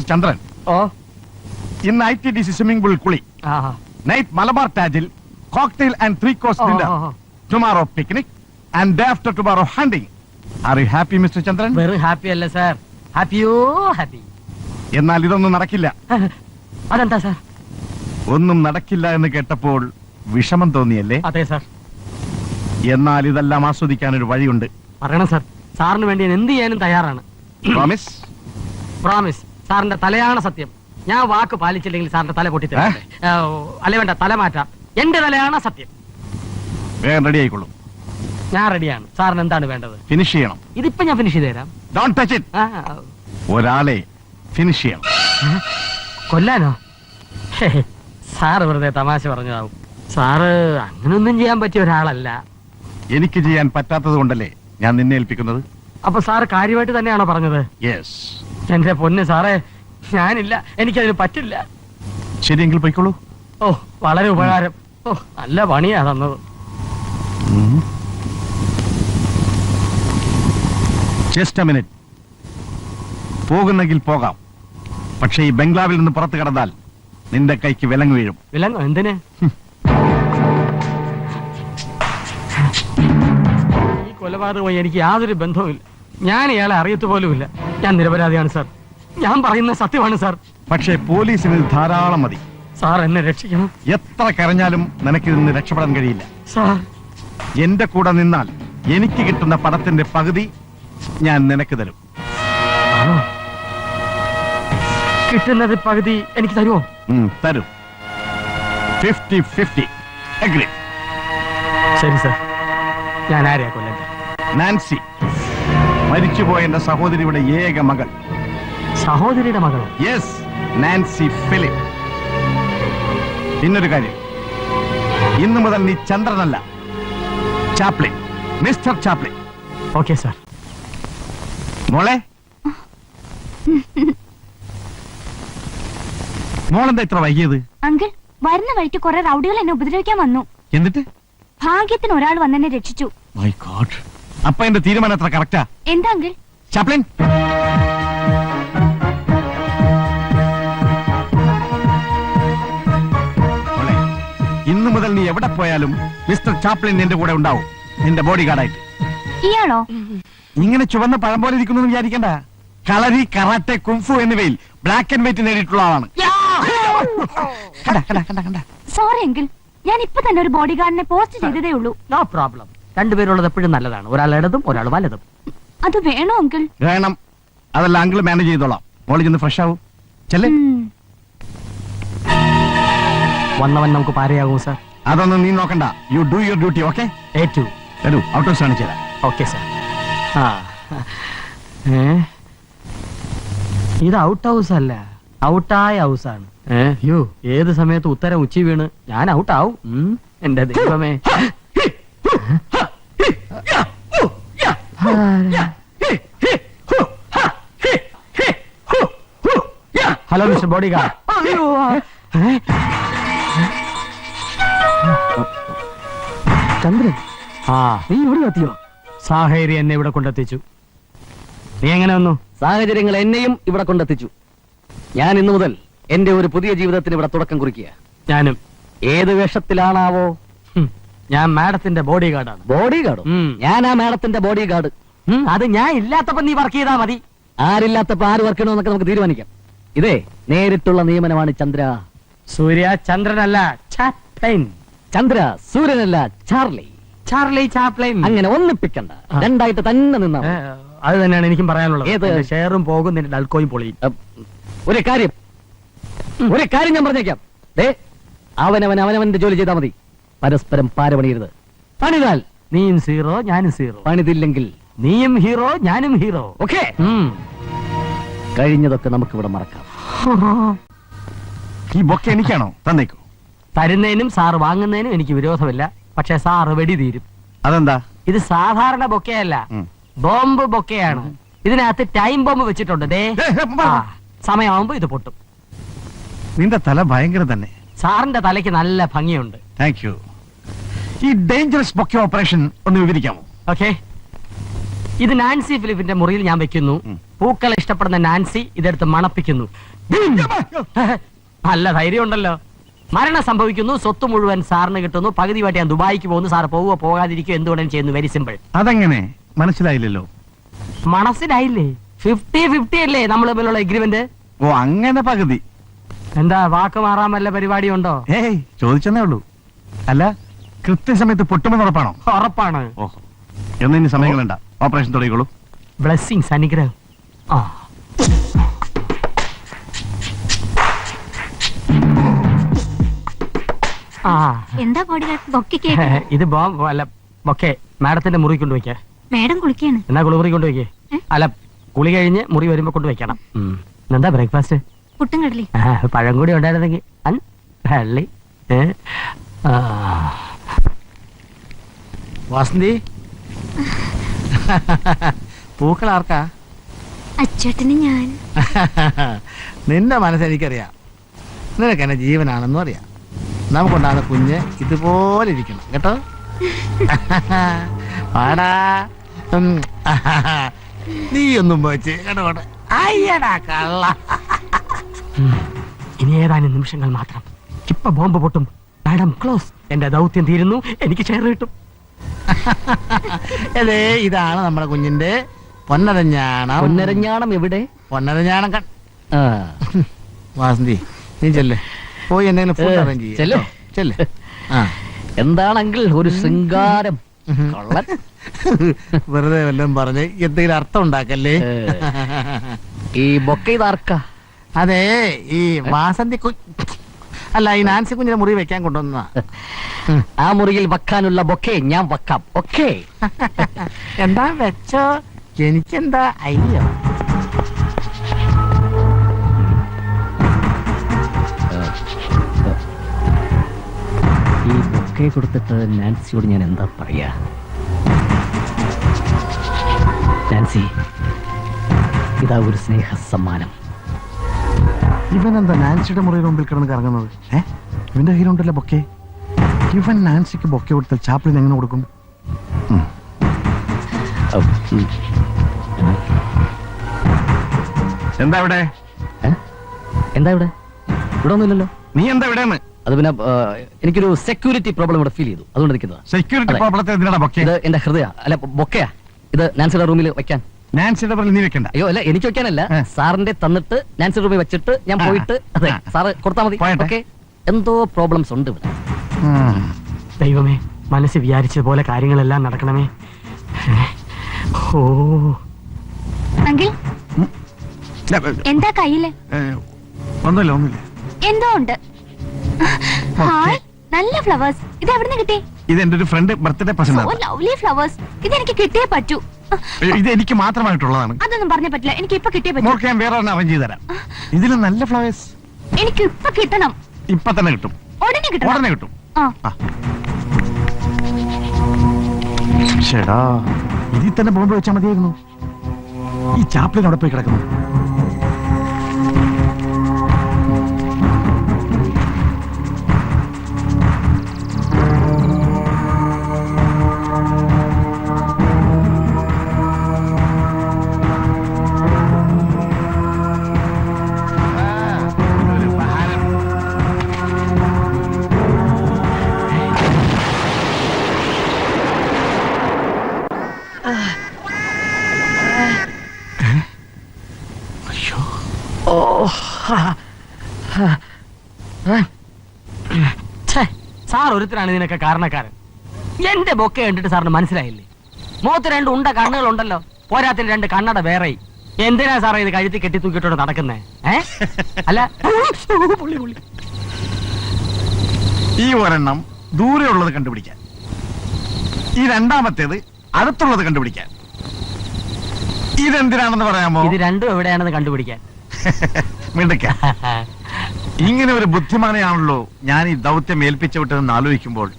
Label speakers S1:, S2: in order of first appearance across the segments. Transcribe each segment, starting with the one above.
S1: ചന്ദ്രൻ.
S2: ഓ,
S1: ഇന്ന് ITDC swimming pool കുളി, നൈറ്റ് മലബാർ ടാജിൽ cocktail and 3 course dinner, tomorrow picnic and day after tomorrow hunting. Are you happy mister Chandran?
S2: Very happy അല്ലേ sir? ഹാപ്പിയോ happy.
S1: എന്നാൽ ഇതൊന്നും നടക്കില്ല.
S2: അതെന്താ സാർ?
S1: ഒന്നും നടക്കില്ല എന്ന് കേട്ടപ്പോൾ വിഷമം തോന്നിയല്ലേ?
S2: അതെ സാർ.
S1: എന്നാൽ ഇതെല്ലാം ആസ്വദിക്കാൻ ഒരു വഴിയുണ്ട്.
S2: പറയണം സാർ. സാറിന് വേണ്ടി ഞാൻ എന്ത് ചെയ്യാനും തയ്യാറാണ്.
S1: പ്രോമിസ്?
S2: പ്രോമിസ്. സാറിന്റെ തലയാണ് സത്യം. ഞാൻ വാക്ക് പാലിച്ചില്ലെങ്കിൽ സാറിന്റെ തല പൊട്ടിത്തരാം. അല്ലെ വേണ്ട, തല മാറ്റാം. എന്റെ തലയാണ് സത്യം.
S1: വേഗം റെഡി ആയിക്കൊള്ളൂ.
S2: ഞാൻ റെഡിയാണ്. സാറിന് എന്താണ് വേണ്ടത്?
S1: ഫിനിഷ് ചെയ്യണം.
S2: ഇതിപ്പോ ഞാൻ ഫിനിഷ് ചെയ്ത് തരാം.
S1: Don't touch it. ഒരാളെ ഫിനിഷ് ചെയ്യണം.
S2: കൊല്ലാനോ? സാറ് വെറുതെ തമാശ പറഞ്ഞതാവും. സാറ് അങ്ങനൊന്നും ചെയ്യാൻ പറ്റിയ ഒരാളല്ല.
S1: എനിക്ക് ചെയ്യാൻ പറ്റാത്തത് കൊണ്ടല്ലേ ഞാൻ നിന്നെ ഏൽപ്പിക്കുന്നത്.
S2: അപ്പൊ സാറ് കാര്യമായിട്ട് തന്നെയാണോ പറഞ്ഞത്?
S1: യെസ്.
S2: എന്റെ പൊന്ന് സാറേ, ഞാനില്ല, എനിക്കതിന് പറ്റില്ല.
S1: ശരിയെങ്കിൽ പോയിക്കോളൂ.
S2: ഓ, വളരെ ഉപകാരം. ഓ, നല്ല പണിയാ തന്നത്.
S1: Just A minute. പോകുന്നെങ്കിൽ പോകാം. പക്ഷേ ഈ ബംഗ്ലാവിൽ നിന്ന് പുറത്തു കടന്നാൽ നിന്റെ കൈക്ക് വിലങ്ങ് വീഴും.
S2: വിലങ്ങോ? എന്തിന്? ഈ കൊലപാതകമായി എനിക്ക് യാതൊരു ബന്ധവുമില്ല. ഞാൻ ഇയാളെ അറിയത്തു പോലുമില്ല. ഞാൻ നിരപരാധിയാണ് സാർ. ഞാൻ പറയുന്ന സത്യമാണ് സാർ.
S1: പക്ഷേ പോലീസിന് ധാരാളം മതി.
S2: സാർ എന്നെ രക്ഷിക്കണം.
S1: എത്ര കരഞ്ഞാലും നിനക്ക് നിന്ന് രക്ഷപ്പെടാൻ കഴിയില്ല.
S2: സാർ,
S1: എന്റെ കൂടെ നിന്നാൽ എനിക്ക് കിട്ടുന്ന പണത്തിന്റെ പകുതി ഞാൻ നിനക്ക് തരും.
S2: കിട്ടുന്നത് പകുതി എനിക്ക് തരുമോ?
S1: തരും. 50-50. അഗ്രി?
S2: ശരി സാർ. ഞാൻ ആരെയാ കൊല്ലണ്ട?
S1: നാൻസി, മരിച്ചുപോയ എന്റെ സഹോദരിയുടെ ഏക മകൾ.
S2: സഹോദരിയുടെ മകളോ?
S1: Yes, Nancy Philip. പിന്നൊരു കാര്യം, ഇന്നു മുതൽ നീ ചന്ദ്രനല്ല, Chaplin, mister Chaplin.
S2: Okay sir.
S1: മോളെ, മോളെന്താ ഇത്ര വൈകിയത്?
S3: അങ്കിൾ, വരുന്ന വഴിക്ക് കുറെ റൗഡികൾ എന്നെ ഉപദ്രവിക്കാൻ വന്നു.
S1: എന്നിട്ട്
S3: ഭാഗ്യത്തിന് ഒരാൾ വന്നെന്നെ രക്ഷിച്ചു.
S1: My God. അപ്പൊ എന്റെ തീരുമാനം എത്ര കറക്റ്റാ?
S3: എന്താ അങ്കിൾ?
S1: ചാപ്ലിൻ, മോളെ, ഇന്നു മുതൽ നീ എവിടെ പോയാലും മിസ്റ്റർ ചാപ്ലിൻ എന്റെ കൂടെ ഉണ്ടാവും, നിന്റെ ബോഡി ഗാർഡായിട്ട്.
S3: ഇയാളോ?
S1: ഇങ്ങനെ ചുവന്ന പഴം പോലെ ഇരിക്കുന്നു വിചാരിക്കണ്ട. കളരി, കറാട്ടെ, കുംഫു എന്നിവയിൽ ബ്ലാക്ക് ആൻഡ് വൈറ്റ് നേടിയിട്ടുള്ള ആളാണ്.
S3: സോറി അങ്കിൾ, ഞാൻ ഇപ്പൊ തന്നെ ഒരു ബോഡി ഗാർഡിനെ പോസ്റ്റ് ചെയ്തതേ ഉള്ളൂ.
S2: No problem. രണ്ടുപേരുള്ളത് എപ്പോഴും നല്ലതാണ്. ഒരാൾ ഇടതും ഒരാൾ വലതും.
S3: അത് വേണോ അങ്കിൾ?
S1: വേണം. അതെല്ലാം അങ്കിൾ മാനേജ് ചെയ്തോളാം. മോളി ചെന്ന് ഫ്രഷ് ആവും. ചെല്ലേ.
S2: വന്നവൻ നമുക്ക് പാരയാകും സാർ.
S1: അതൊന്നും നീ നോക്കണ്ട. You do your duty. Okay?
S2: ഏറ്റു.
S1: വരൂ, ഔട്ട് ഹൗസ് കാണിച്ചു തരാം.
S2: Okay sir. ഇത് ഔട്ട് ഹൗസ് അല്ല, ഔട്ടായ ഹൗസാണ്. യോ, ഏത് സമയത്ത് ഉത്തരം ഉച്ചി വീണ് ഞാൻ ഔട്ടാവും. എന്റെ ദൈവമേ. Hello mister bodyguard. Chandran, നീ ഇവിടെ എത്തിയോ? സാഹചര്യം എന്നെ ഇവിടെ കൊണ്ടെത്തിച്ചു. നീ എങ്ങനെ വന്നു?
S4: സാഹചര്യങ്ങൾ എന്നെയും ഇവിടെ കൊണ്ടെത്തിച്ചു. ഞാൻ ഇന്നു മുതൽ എന്റെ ഒരു പുതിയ ജീവിതത്തിന് ഇവിടെ തുടക്കം കുറിക്കുക.
S2: ഞാനും.
S4: ഏത് വേഷത്തിലാണാവോ?
S2: ഞാൻ മാഡത്തിന്റെ ബോഡി ഗാർഡാണ്.
S4: ബോഡി ഗാർഡോ? ഞാൻ ആ മാഡത്തിന്റെ ബോഡി ഗാർഡ്.
S2: അത് ഞാൻ ഇല്ലാത്തപ്പോ നീ വർക്ക് ചെയ്താ മതി.
S4: ആരില്ലാത്തപ്പോ ആര് വർക്ക് ചെയ്യണമെന്നൊക്കെ നമുക്ക് തീരുമാനിക്കാം. ഇതേ നേരിട്ടുള്ള നിയമനമാണ്. ചന്ദ്ര.
S2: സൂര്യ ചന്ദ്രനല്ല, ചാപ്ലിൻ.
S4: ചന്ദ്ര സൂര്യനല്ല, ചാർലി.
S2: Charlie Chaplin.
S4: അങ്ങനെ ഒന്നിപ്പിക്കണ്ട, രണ്ടായിട്ട് തന്നെ നിന്നാ.
S2: അത് തന്നെയാണ് എനിക്കും പറയാനുള്ളത്.
S4: ഏത്?
S2: ഷെയറും പോകും, നിന്റെ ഡൽക്കോയും പൊളിയും.
S4: ഒരു കാര്യം ഞാൻ പറഞ്ഞേക്കാം. അവനവന്റെ ജോലി ചെയ്താൽ മതി. പരസ്പരം പാരപണിയരുത്. പണിതാൽ
S2: നീയും സീറോ, ഞാനും സീറോ.
S4: പണിതില്ലെങ്കിൽ
S2: നീയും ഹീറോ, ഞാനും ഹീറോ.
S4: ഓക്കെ? കഴിഞ്ഞതൊക്കെ നമുക്ക് ഇവിടെ മറക്കാം.
S1: ഈ ബൊക്കെ എനിക്കാണോ? തന്നേക്കൂ.
S2: തരുന്നതിനും സാറ് വാങ്ങുന്നതിനും എനിക്ക് വിരോധമില്ല. പക്ഷെ സാറ് വെടി തീരും.
S1: അതെന്താ?
S2: ഇത് സാധാരണ ബൊക്കെയല്ല, ബോംബ് ബൊക്കെയാണ്. ഇതിനകത്ത് ടൈം ബോംബ് വെച്ചിട്ടുണ്ട്. സമയമാകുമ്പോ ഇത് പൊട്ടും.
S1: നിന്റെ തല ഭയങ്കര തന്നെ.
S2: സാറിന്റെ തലയ്ക്ക് നല്ല ഭംഗിയുണ്ട്.
S1: Thank you. ഈ ഡേഞ്ചറസ് ബൊക്കെ ഓപ്പറേഷൻ ഒന്ന് വിവരിക്കാമോ?
S2: ഓക്കെ. ഇത് നാൻസി ഫിലിപ്പിന്റെ മുറിയിൽ ഞാൻ വെക്കുന്നു. പൂക്കളെ ഇഷ്ടപ്പെടുന്ന നാൻസി ഇതെടുത്ത് മണപ്പിക്കുന്നു. നല്ല ധൈര്യം ഉണ്ടല്ലോ. മരണം സംഭവിക്കുന്നു, സ്വത്ത് മുഴുവൻ സാറിന് കിട്ടുന്നു, പകുതിയായിട്ട് ഞാൻ ദുബായിക്ക് പോകുന്നു. സാർ പോവുക പോകാതിരിക്കും എന്തുകൊണ്ടും ചെയ്യുന്നു. Very simple.
S1: അതെങ്ങനെ മനസ്സിലായില്ലല്ലോ?
S2: മനസ്സിലായില്ലേ? 50-50 അല്ലേ നമ്മൾ തമ്മിലുള്ള എഗ്രിമെന്റ്?
S1: ഓ അങ്ങനെ പകുതി.
S2: എന്താ വാക്ക് മാറാൻ വല്ല പരിപാടി ഉണ്ടോ?
S1: ഏയ് ചോദിച്ചെന്നേ ഉള്ളൂ. അല്ല കൃത്യസമയത്ത് പൊട്ടുമെന്ന് ഉറപ്പാണോ?
S2: ഉറപ്പാണ്.
S1: ഓഹോ എന്ന് ഇനി സമയങ്ങളുണ്ട. ഓപ്പറേഷൻ തുടങ്ങിക്കോളൂ.
S2: ബ്ലെസ്സിങ്സ്, അനുഗ്രഹം. ആ ആ
S3: എന്താ ബോഡിഗാർഡ് ബൊക്കെ
S2: ഇത് അല്ല ബൊക്കെ മാഡത്തിന്റെ മുറി കൊണ്ടുവയ്ക്ക.
S3: മേഡം കുളിക്കാണ്.
S2: എന്നാ കുളിമുറി കൊണ്ടുവയ്ക്കേ. അല്ല കുളി കഴിഞ്ഞ് മുറി വരുമ്പോ കൊണ്ടുവയ്ക്കണം. എന്താ ബ്രേക്ക്ഫാസ്റ്റ്?
S3: പുട്ടും കടലി.
S2: പഴം കൂടി ഉണ്ടായിരുന്നെങ്കിൽ പള്ളി.
S5: വാസന്തി, പൂക്കൾ ആർക്കാ?
S3: അച്ചേട്ടന് ഞാൻ.
S5: നിന്റെ മനസ്സെനിക്കറിയാം. നിനക്ക് എന്നെ ജീവനാണെന്നും അറിയാം. നമുക്കുണ്ടാകുന്ന കുഞ്ഞ് ഇതുപോലെ ഇരിക്കണം കേട്ടോ. പാടാ നീ ഒന്നും പോച്ച് കേട്ടോ. അയ്യടാ കള്ള.
S2: ഇനി ഏതാനും നിമിഷങ്ങൾ മാത്രം. ഇപ്പൊ ബോംബ് പൊട്ടും. Madam close. എന്റെ ദൗത്യം തീരുന്നു. എനിക്ക് ഷെയർ കിട്ടും.
S5: അതെ, ഇതാണ് നമ്മുടെ കുഞ്ഞിന്റെ പൊന്നരഞ്ഞാണം.
S4: പൊന്നരഞ്ഞാണം എവിടെ?
S5: പൊന്നരഞ്ഞാണം
S4: ആ,
S5: വാസന്തി നീ ചെല്ലേ, പോയി എന്തെങ്കിലും ഫുഡ് അറേഞ്ച്
S4: ചെല്ല്.
S5: ചെല്ലേ. ആ
S4: എന്താണെങ്കിൽ ഒരു ശൃംഗാരം. കൊള്ളൻ.
S5: വെറുതെ വല്ലതും പറഞ്ഞ് എന്തെങ്കിലും അർത്ഥം ഉണ്ടാക്കല്ലേ.
S4: ഈ ബൊക്കെ ഇതാർക്കാ?
S5: അതെ, ഈ വാസന്തി അല്ല, ഈ നാൻസി കുഞ്ഞിനെ മുറി വെക്കാൻ കൊണ്ടുവന്നതാ.
S4: ആ മുറിയിൽ വെക്കാനുള്ള ബൊക്കെ ഞാൻ വെക്കാം. ഓക്കേ.
S5: എന്താ വെച്ചോ, എനിക്കെന്താ അയ്യോ.
S4: ഈ ബൊക്കെ കൊടുത്തിട്ട് നാൻസിയോട് ഞാൻ എന്താ പറയാ? നാൻസി, ഇതാ ഒരു സ്നേഹ സമ്മാനം.
S1: ഇവനെന്താ നാൻസിയുടെ മുറിയുടെ മുമ്പിൽ കിടന്ന് കറങ്ങുന്നത്? ഇവന്റെ കയ്യിലുണ്ടല്ലോ ബൊക്കെ. ഇവൻ നാൻസിക്ക് ബൊക്കെ കൊടുത്താൽ ചാപ്പിളിന് എങ്ങനെ കൊടുക്കും? എന്താ ഇവിടെ?
S4: എന്താ ഇവിടെ? ഇവിടെ ഒന്നുമില്ലല്ലോ.
S1: നീ എന്താ ഇവിടെന്ന്?
S4: അത് പിന്നെ എനിക്കൊരു സെക്യൂരിറ്റി പ്രോബ്ലം ഇവിടെ ഫീൽ ചെയ്തു, അതുകൊണ്ട് നിൽക്കുന്നത്.
S1: സെക്യൂരിറ്റി
S4: അതെ.
S1: പ്രോബ്ലത്തെ എന്തിനാണ് ബൊക്കെ?
S4: ഇത് എന്റെ ഹൃദയ അല്ല ബൊക്കയാ. ഇത് നാൻസിയുടെ റൂമിൽ വെക്കാൻ.
S1: നാൻസിയുടെ പേരിൽ നീ വെക്കണ്ട.
S4: അയ്യോ അല്ല, എനിക്ക് വെക്കാനല്ല, സാറിന്റെ തന്നിട്ട് നാൻസിയുടെ റൂമിൽ വെച്ചിട്ട് ഞാൻ പോയിട്ട് അതെ സാറ് കൊടുത്താൽ മതി.
S1: പോയട്ടെ.
S4: ഓക്കെ. എന്തോ പ്രോബ്ലംസ് ഉണ്ട് ഇവിടെ.
S2: ദൈവമേ, മനസ്സ് വിചാരിച്ചതുപോലെ കാര്യങ്ങളെല്ലാം നടക്കണമേ. ഓ
S3: അങ്കിൾ എന്താ കയ്യില്?
S1: ഒന്നുമില്ല ഒന്നുമില്ല.
S3: എന്തോ ഉണ്ട്. ഹായ്, നല്ല ഫ്ലവേഴ്സ്. ഇത് എവിടുന്ന് കിട്ടി?
S1: ഇത് എന്റെ ഒരു friend birthday present
S3: so lovely flowers. ഇത് എനിക്ക് കിട്ടിയേ പറ്റൂ.
S1: ഇത് എനിക്ക് മാത്രമായിട്ടുള്ളതാണ്.
S3: അതൊന്നും പറഞ്ഞേ പറ്റില്ല. എനിക്ക് ഇപ്പൊ കിട്ടിയേ പറ്റൂ.
S1: മോൾക്ക് ഞാൻ വേറെ ഒരെണ്ണം അറേഞ്ച് ചെയ്ത് തരാം. ഇതിൽ നല്ല ഫ്ലവേഴ്സ്
S3: എനിക്ക് ഇപ്പൊ കിട്ടണം.
S1: ഇപ്പൊ തന്നെ കിട്ടും.
S3: ഉടനെ കിട്ടണം.
S1: ഉടനെ കിട്ടും.
S3: ആ.
S1: ചേടാ, ഇതിൽ തന്നെ ബോംബ് വെച്ചാൽ മതിയായിരുന്നു. ഈ ചാപ്പിളിന് അവിടെ പോയി കിടക്കുന്നു.
S2: സാർ ഒരുത്തരാണ് ഇതിനൊക്കെ കാരണക്കാരൻ. എന്റെ ബൊക്കെ കണ്ടിട്ട് സാറിന് മനസ്സിലായില്ലേ? മുഖത്ത് 2 ഉണ്ട കണ്ണുകളുണ്ടല്ലോ, പോരാത്തിന് 2 കണ്ണട വേറെ. എന്തിനാ സാറേ ഇത് കഴുത്തി കെട്ടി തൂക്കിട്ടോണ്ട് നടക്കുന്നേ? അല്ല പുള്ളി പുള്ളി.
S1: ഈ ഒരെണ്ണം ദൂരെയുള്ളത് കണ്ടുപിടിക്കാൻ, ഈ രണ്ടാമത്തേത് അടുത്തുള്ളത് കണ്ടുപിടിക്കാൻ. ഇതെന്തിനാണെന്ന് പറയാമോ?
S2: ഇത് രണ്ടും എവിടെയാണെന്ന് കണ്ടുപിടിക്കാൻ.
S1: മിണ്ടക്ക, ഇങ്ങനെ ഒരു ബുദ്ധിമാനെയാണല്ലോ ഞാൻ ഈ ദൗത്യം ഏൽപ്പിച്ചു വിട്ടതെന്ന് ആലോചിക്കുമ്പോൾ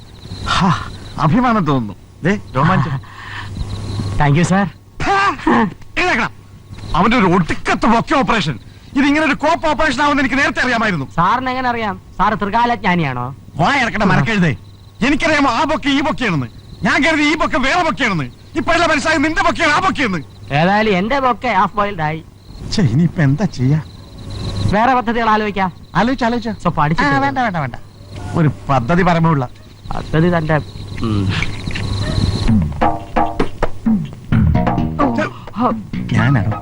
S1: അഭിമാനം തോന്നുന്നു. രോമാഞ്ചം.
S2: Thank you sir.
S1: അവന്റെ ഒരു ഒടുക്കത്തെ ബൊക്കെ ഓപ്പറേഷൻ. ഇതിങ്ങനെ ഒരു കോപ്പ് ഓപ്പറേഷൻ ആവുമെന്ന് എനിക്ക് നേരത്തെ അറിയാമായിരുന്നു.
S2: സാറിന് എങ്ങനെ അറിയാം? സാർ ത്രികാലജ്ഞാനിയാണോ?
S1: വായ ഇറക്കണ മരക്കഴുതേ, എനിക്കറിയാമോ ആ ബൊക്കെ ഈ ബൊക്കെയാണെന്ന്. ഞാൻ കരുതി ഈ ബൊക്കെ വേറെ ബൊക്കെയാണെന്ന്. ഇപ്പഴല്ല മനസ്സിലായി നിന്റെ പൊക്കെയാണ് ആ പൊക്കെയെന്ന്.
S2: ഏതായാലും എന്റെ ബൊക്കെ ഹാഫ് ബോയിൽഡ് ആയി.
S1: ഇനിയിപ്പൊ എന്താ ചെയ്യാ?
S2: വേറെ പദ്ധതികൾ ആലോചിക്കാം.
S1: ആലോചിച്ച
S2: സോ പഠിച്ചു
S5: വേണ്ട വേണ്ട വേണ്ട.
S1: ഒരു പദ്ധതി പരമുള്ള
S2: പദ്ധതി തന്റെ
S1: ഞാനാണോ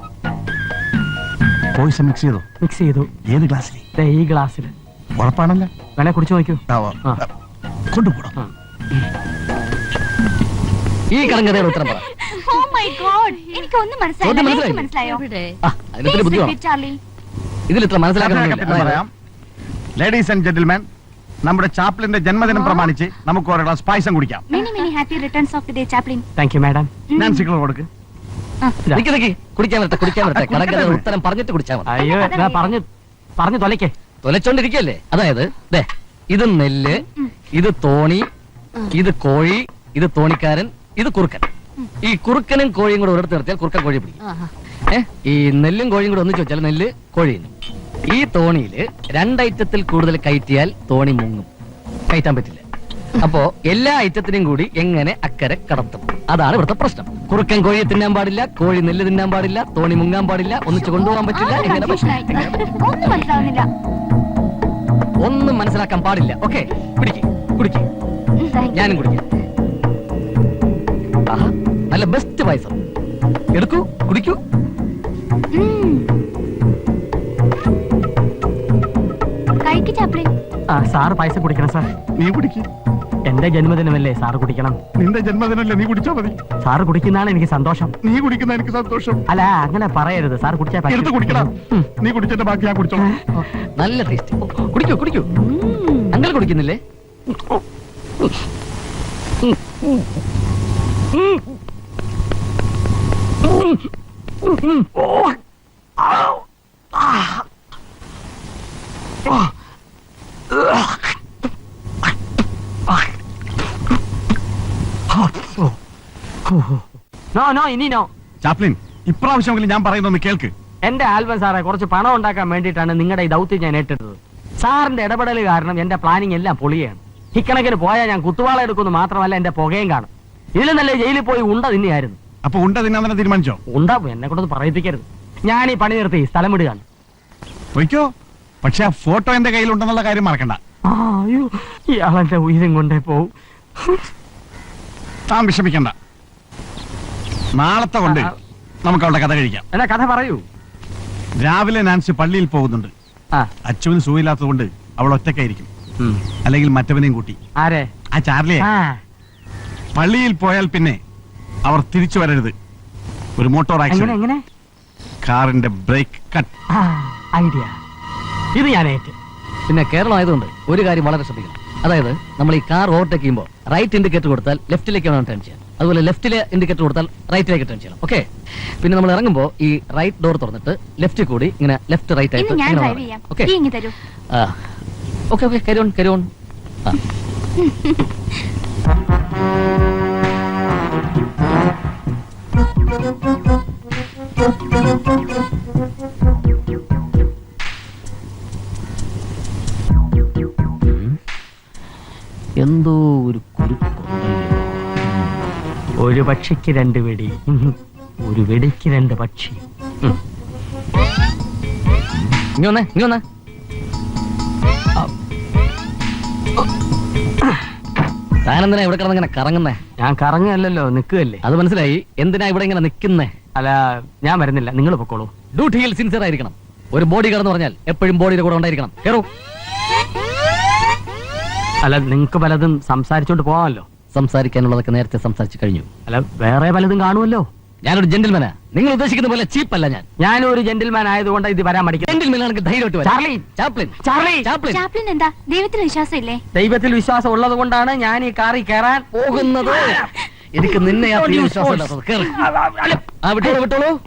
S1: പോയിസൺ മിക്സ് ചെയ്തോ?
S2: മിക്സ് ചെയ്തു.
S1: ഏത് ഗ്ലാസ്സിൽ?
S2: ദേ ഈ ഗ്ലാസ്സിൽ.
S1: ഉറപ്പാണല്ലോ?
S2: വേണേ കുടിച്ചു നോക്കൂ. ആ.
S1: കൊണ്ടുപോടാ.
S4: ഈ കളങ്കതയുടെ ഉത്തരം പറ.
S3: Oh my God. എനിക്കൊന്നും
S4: ചോദ്യം
S3: മനസ്സിലായില്ല.
S4: മനസ്സിലായില്ലേ?
S3: എനിക്ക് മനസ്സിലായോ?
S4: ആ, അതിനൊത്തിരി
S3: Please
S4: ബുദ്ധി
S3: repeat,
S4: വേണം.
S3: Charlie.
S4: ഇതിൽ ഇത്ര മനസ്സിലാക്കാൻ
S1: പറയാം. ലേഡീസ് ആൻഡ് ജെന്റിൽമാൻ, നമ്മുടെ ചാപ്ലിന്റെ ജന്മദിനം പ്രമാണിച്ച് നമുക്ക് ഒരു ഗ്ലാസ് പായസം കുടിക്കാം.
S3: Many, many happy returns of the day, Chaplin.
S2: Thank you madam.
S1: നാൻസികൾ കൊടുക്ക്.
S4: നിക്ക് കുടിക്കാൻ വരട്ടെ കളങ്കതയുടെ ഉത്തരം പറഞ്ഞിട്ട് കുടിച്ചാൽ മതി.
S2: അയ്യോ ഞാൻ പറഞ്ഞു തൊലയ്ക്കേ.
S4: തൊലച്ചോണ്ടിരിക്കല്ലേ? അതായത് ദേ, ഇത് നെല്ല്, ഇത് തോണി, ഇത് കോഴി, ഇത് തോണിക്കാരൻ, ഇത് കുറുക്കൻ. ഈ കുറുക്കനും കോഴിയും കൂടെ ഒരിടത്ത് നിർത്തിയാൽ കുറുക്കൻ കോഴി പിടിക്കും. ഈ നെല്ലും കോഴിയും കൂടെ ഒന്നിച്ച് വെച്ചാൽ നെല്ല് കോഴിയും. ഈ തോണിയില് രണ്ടൈറ്റത്തിൽ കൂടുതൽ കയറ്റിയാൽ തോണി മുങ്ങും, കയറ്റാൻ പറ്റില്ല. അപ്പോ എല്ലാ ഐറ്റത്തിനും കൂടി എങ്ങനെ അക്കരെ കടത്തും? അതാണ് ഇവിടുത്തെ പ്രശ്നം. കുറുക്കൻ കോഴിയെ തിന്നാൻ പാടില്ല, കോഴി നെല്ല് തിന്നാൻ പാടില്ല, തോണി മുങ്ങാൻ പാടില്ല, ഒന്നിച്ച് കൊണ്ടുപോകാൻ പറ്റില്ല. എങ്ങനെ പറ്റും?
S3: ഒന്നും മനസ്സിലാവുന്നില്ല.
S4: ഒന്നും മനസ്സിലാക്കാൻ പാടില്ല. ഓക്കെ, കുടിക്ക്.
S3: Thank you.
S4: ഞാനും കുടിക്കാം. ആഹാ, നല്ല ബെസ്റ്റ് പായസം. എടുക്കൂ, കുടിക്കൂ.
S3: കഴിക്ക്, Chaplin.
S2: ആ സാറ് പായസം കുടിക്കണം സാർ.
S1: നീ കുടിക്ക്.
S2: എന്റെ ജന്മദിനമല്ലേ, സാറ് കുടിക്കണം.
S1: നിന്റെ ജന്മദിനല്ലേ, നീ കുടിച്ചാ മതി.
S2: സാറ് കുടിക്കുന്നതാണ് എനിക്ക് സന്തോഷം.
S1: നീ കുടിക്കുന്ന എനിക്ക് സന്തോഷം.
S2: അല്ല അങ്ങനെ പറയരുത്. സാർ കുടിച്ചാൽ പറ്റും.
S1: എടുത്ത് കുടിക്കണം. നീ കുടിച്ചതിന്റെ ബാക്കി ഞാൻ കുടിച്ചോളാം.
S4: നല്ല ടേസ്റ്റ്. കുടിക്കൂ. അങ്ങൾ കുടിക്കുന്നില്ലേ?
S2: നോ ഇനി നോ.
S1: ചാപ്ലിൻ, ഇപ്രാവശ്യമെങ്കിലും ഞാൻ പറയുന്നൊന്ന് കേൾക്ക്.
S2: എന്റെ ആൽബം സാറേ, കുറച്ച് പണം ഉണ്ടാക്കാൻ വേണ്ടിയിട്ടാണ് നിങ്ങളുടെ ഈ ദൗത്യം ഞാൻ ഏറ്റെടുത്തത്. സാറിന്റെ ഇടപെടൽ കാരണം എന്റെ പ്ലാനിങ് എല്ലാം പൊളിയാണ്. ഇക്കണക്കിന് പോയാൽ ഞാൻ കുത്തുവാള എടുക്കുന്നു മാത്രമല്ല, എന്റെ പുകയും കാണും. ഇതിൽ നല്ല ജയിലിൽ പോയി ഉണ്ട തിന്നെയായിരുന്നു.
S1: അപ്പൊ ഉണ്ട തിന്നാൻ തന്നെ തീരുമാനിച്ചോ?
S2: ഉണ്ടാവും, എന്നെ കൊണ്ടൊന്ന് പറയിപ്പിക്കരുത്. ഞാൻ ഈ പണി നിർത്തി സ്ഥലം വിടുകയാണ്.
S1: പോയിക്കോ. പക്ഷെ ആ ഫോട്ടോ എന്റെ കയ്യിലുണ്ടെന്നുള്ള കാര്യം മറക്കണ്ട.
S2: അയ്യോ, ഇയാളെന്റെ ഉയരം കൊണ്ടേ പോവും.
S1: താൻ വിഷമിക്കണ്ട. നാളത്തെ കൊണ്ട് നമുക്ക് അവളുടെ കഥ കഴിക്കാം.
S2: എന്നാ കഥ പറയൂ.
S1: രാവിലെ നാൻസി പള്ളിയിൽ പോകുന്നുണ്ട്.
S2: ആ.
S1: അച്ചുവിന് സുഖമില്ലാത്തത് കൊണ്ട് അവൾ ഒറ്റക്കായിരിക്കും, അല്ലെങ്കിൽ മറ്റവനെയും കൂട്ടി.
S2: ആരെ?
S1: ആ ചാർലിയെ. പള്ളിയിൽ പോയാൽ പിന്നെ അവർ തിരിച്ചു വരരുത്. ഒരു മോട്ടോർ ആക്സിഡന്റ്,
S2: എങ്ങനെ?
S1: കാറിന്റെ ബ്രേക്ക് കട്ട്.
S2: ഐഡിയ, ഇത് ഞാൻ ഏറ്റ്.
S4: പിന്നെ കേരളം ആയതുകൊണ്ട് ഒരു കാര്യം വളരെ ശ്രദ്ധിക്കണം. അതായത് നമ്മൾ ഈ കാർ ഓവർടേക്ക് ചെയ്യുമ്പോൾ റൈറ്റ് ഇൻഡിക്കേറ്റർ കൊടുത്താൽ ലെഫ്റ്റിലേക്ക് വേണം ടേൺ ചെയ്യാൻ. അതുപോലെ ലെഫ്റ്റിലെ ഇൻഡിക്കേറ്റർ കൊടുത്താൽ റൈറ്റിലേക്ക് ടേൺ ചെയ്യണം. ഓക്കെ. പിന്നെ നമ്മൾ ഇറങ്ങുമ്പോൾ ഈ റൈറ്റ് ഡോർ തുറന്നിട്ട് ലെഫ്റ്റിൽ കൂടി ഇങ്ങനെ ലെഫ്റ്റ് റൈറ്റ് ആയിട്ട്
S3: ഇനി ഞാൻ
S4: ഇങ്ങനെ
S3: ഡ്രൈവ്
S4: പോകണം.
S3: ചെയ്യാം.
S4: ഓക്കെ.
S3: നീ ഇങ്ങ് തരൂ.
S4: Okay carry on. എന്തോ ഒരു കുരുക്കുണ്ടല്ലോ.
S2: ഒരു പക്ഷിക്ക് രണ്ട് വെടി, ഒരു വെടിക്ക് രണ്ട് പക്ഷി.
S4: ഇങ്ങ വന്നേ. താനെന്തിനാ ഇവിടെ കിടന്നിങ്ങനെ കറങ്ങുന്നേ?
S2: ഞാൻ കറങ്ങല്ലോ, നിൽക്കുകയല്ലേ.
S4: അത് മനസ്സിലായി. എന്തിനാ ഇവിടെ ഇങ്ങനെ നിൽക്കുന്നേ?
S2: അല്ല, ഞാൻ വരുന്നില്ല, നിങ്ങൾ പൊക്കോളൂ.
S4: ഡ്യൂട്ടിയിൽ സിൻസിയർ ആയിരിക്കണം. ഒരു ബോഡി കടന്ന് പറഞ്ഞാൽ എപ്പോഴും ബോഡിയുടെ കൂടെ ഉണ്ടായിരിക്കണം. കേറൂ.
S2: അല്ല, നിങ്ങൾക്ക് പലതും സംസാരിച്ചോണ്ട് പോവാമല്ലോ.
S4: സംസാരിക്കാനുള്ളതൊക്കെ നേരത്തെ സംസാരിച്ചു കഴിഞ്ഞു.
S2: അല്ല, വേറെ പലതും കാണുമല്ലോ.
S4: ഞാനൊരു ജെന്റിൽമാനാ. നിങ്ങൾ ഉദ്ദേശിക്കുന്ന പോലെ ചീപ്പല്ല ഞാൻ.
S2: ഞാനൊരു ജെന്റിൽമാൻ ആയതുകൊണ്ട് ഇത് വരാൻ മടിക്കും.
S4: ജെന്റിൽമാൻ ആണെങ്കിൽ ധൈര്യമായിട്ട് വരാം.
S2: Charlie,
S4: Chaplin.
S3: Chaplin എന്താ ദൈവത്തിൽ വിശ്വാസം ഇല്ലേ?
S2: ദൈവത്തിൽ വിശ്വാസം ഉള്ളത് കൊണ്ടാണ് ഞാൻ ഈ കാറിൽ കയറാൻ
S4: പോകുന്നത്. എനിക്ക് നിന്നെ വിശ്വാസമില്ലാത്തത്. കേറ്.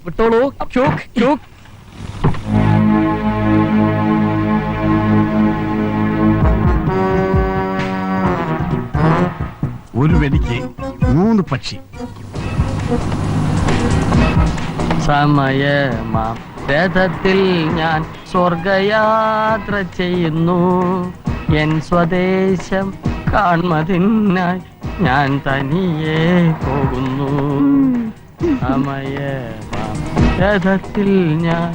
S4: വിട്ടോളൂ. ചൂക്ക്.
S1: ഒരു വെടിക്ക് 3 പക്ഷി.
S2: രഥത്തിൽ ഞാൻ സ്വർഗയാത്ര ചെയ്യുന്നു, എൻ സ്വദേശം കാൺമതിനായി ഞാൻ തനിയെ പോകുന്നു രഥത്തിൽ ഞാൻ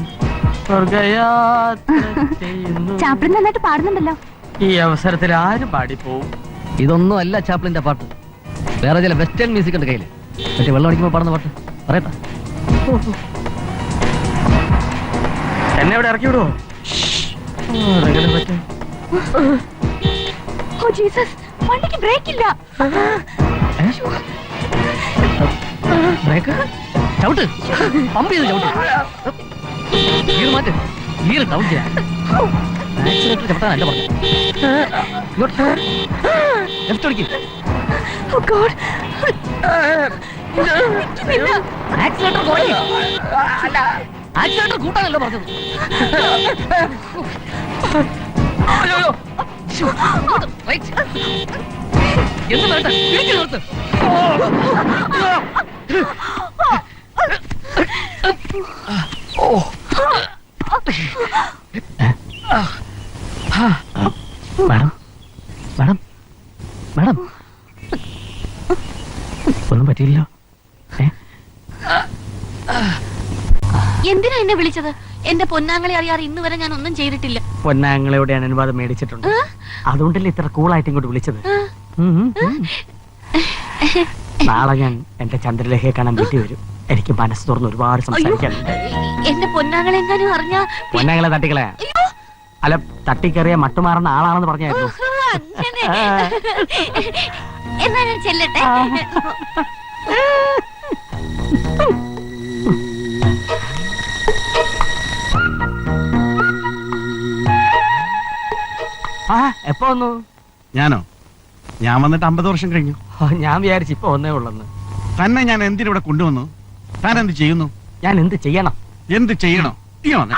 S2: സ്വർഗയാത്ര ചെയ്യുന്നു.
S3: ചാപ്പിളി നന്നായിട്ട് പാടുന്നുണ്ടല്ലോ.
S2: ഈ അവസരത്തിൽ ആര് പാടിപ്പോവും?
S4: ഇതൊന്നും അല്ല ചാപ്ലിന്റെ പാട്ട്. വേറെ ചില വെസ്റ്റേൺ മ്യൂസിക് ഉണ്ട് കയ്യില്. മറ്റേ വെള്ളം അടിക്കുമ്പോൾ പാടുന്ന പാട്ട് പറയട്ടാ.
S2: എന്നെ ഇവിടെ ഇറക്കി വിടുവോ?
S3: ഓ ജീസസ്, വണ്ടിക്ക് ബ്രേക്ക് ഇല്ല.
S4: ബ്രേക്ക് ചവിട്ട്, പമ്പ് ചെയ്ത് ചവിട്ട്. ഗിയർ മാറ്റ്, ഗിയർ ഡൗൺ ചെയ്യാൻ. ആക്സിലേറ്റർ ചവിട്ടാൻ അല്ല പറഞ്ഞു. ലെഫ്റ്റ് ഓടിക്കും.
S3: Oh God.
S4: ആക്സിലേറ്റർ കുറയ്ക്ക്. ആക്സിലേറ്റർ കൂട്ടാനല്ലോ പറഞ്ഞത്. റൈറ്റ്. എന്ത് വേണ്ട, ഇടിച്ചു നിർത്ത്. മാഡം, മാഡം, മാഡം, ഒന്നും പറ്റിയില്ലോ?
S3: എന്തിനാ എന്നെ വിളിച്ചത്? എന്റെ പൊന്നാങ്ങളെ അറിയാതെ ഇന്ന് വരെ ഞാൻ ഒന്നും ചെയ്തിട്ടില്ല.
S2: പൊന്നാങ്ങളെയുടെ അനുവാദം മേടിച്ചിട്ടുണ്ട്. അതുകൊണ്ടല്ലേ ഇത്ര കൂളായിട്ട് ഇങ്ങോട്ട് വിളിച്ചത്. നാളെ ഞാൻ എന്റെ ചന്ദ്രലേഖയെ കാണാൻ വീട്ടിൽ വരും. എനിക്ക് മനസ്സ് തുറന്ന് ഒരുപാട് സംസാരിക്കാനുണ്ട്.
S3: എന്റെ പൊന്നാങ്ങളെ എങ്ങാനും അറിഞ്ഞാ
S2: പൊന്നാങ്ങളെ തട്ടിക്കളയാ. അല്ല, തട്ടിക്കറിയ മട്ടുമാറുന്ന ആളാണെന്ന് പറഞ്ഞായിരുന്നു.
S3: അങ്ങനെ. എന്നാ ഞാൻ ചെല്ലട്ടെ.
S2: ആ, എപ്പോ വന്നു?
S1: ഞാനോ? ഞാൻ വന്നിട്ട് 50 വർഷം കഴിഞ്ഞു.
S2: ഞാൻ വിചാരിച്ചു ഇപ്പൊ വന്നേ ഉള്ളെന്ന്.
S1: തന്നെ ഞാൻ എന്തിനിവിടെ കൊണ്ടുവന്നു? താൻ എന്ത് ചെയ്യുന്നു?
S2: ഞാൻ എന്ത് ചെയ്യണം?
S1: എന്ത് ചെയ്യണോ? നീ വന്നേ.